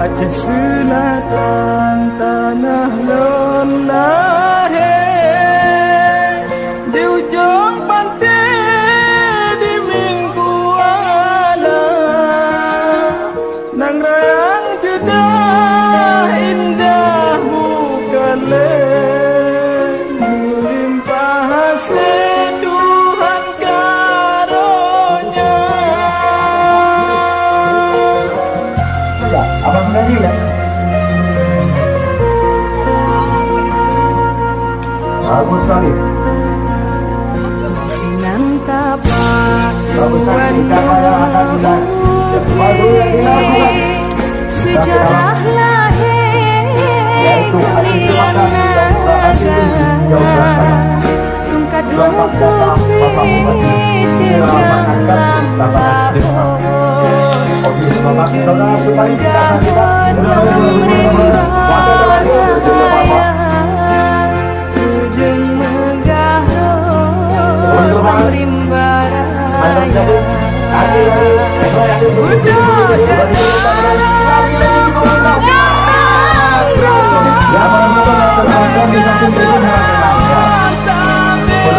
Aceh Selatan tanah lelah di ujung pantai di Mingguala nang rayang judah indah bukan limpah hasil Tuhan karunia. Ya, abang sekali ya. Bagus sekali. Sinan tapak sejarah lahir kalian naga tungkat untuk tirang lampau dahun rimba ujung megah rimbaraya udah sekarang sambil